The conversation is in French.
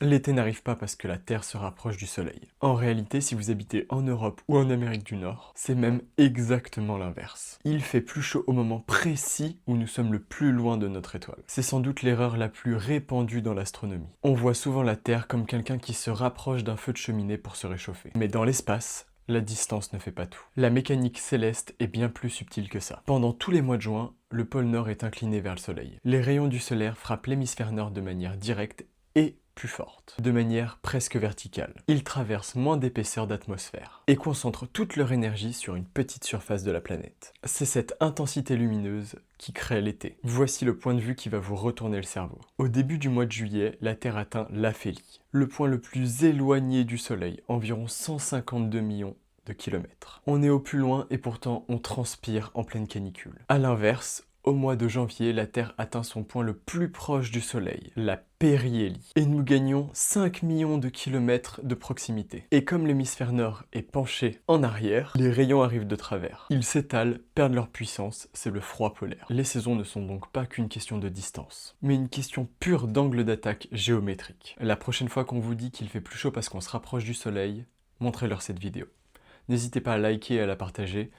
L'été n'arrive pas parce que la Terre se rapproche du Soleil. En réalité, si vous habitez en Europe ou en Amérique du Nord, c'est même exactement l'inverse. Il fait plus chaud au moment précis où nous sommes le plus loin de notre étoile. C'est sans doute l'erreur la plus répandue dans l'astronomie. On voit souvent la Terre comme quelqu'un qui se rapproche d'un feu de cheminée pour se réchauffer. Mais dans l'espace, la distance ne fait pas tout. La mécanique céleste est bien plus subtile que ça. Pendant tous les mois de juin, le pôle Nord est incliné vers le Soleil. Les rayons du solaire frappent l'hémisphère nord de manière directe et plus forte, de manière presque verticale. Ils traversent moins d'épaisseur d'atmosphère et concentrent toute leur énergie sur une petite surface de la planète. C'est cette intensité lumineuse qui crée l'été. Voici le point de vue qui va vous retourner le cerveau. Au début du mois de juillet, la Terre atteint l'aphélie, le point le plus éloigné du Soleil, environ 152 millions de kilomètres. On est au plus loin et pourtant on transpire en pleine canicule. A l'inverse, au mois de janvier, la Terre atteint son point le plus proche du Soleil, la périhélie, et nous gagnons 5 millions de kilomètres de proximité. Et comme l'hémisphère nord est penché en arrière, les rayons arrivent de travers. Ils s'étalent, perdent leur puissance, c'est le froid polaire. Les saisons ne sont donc pas qu'une question de distance, mais une question pure d'angle d'attaque géométrique. La prochaine fois qu'on vous dit qu'il fait plus chaud parce qu'on se rapproche du Soleil, montrez-leur cette vidéo. N'hésitez pas à liker et à la partager.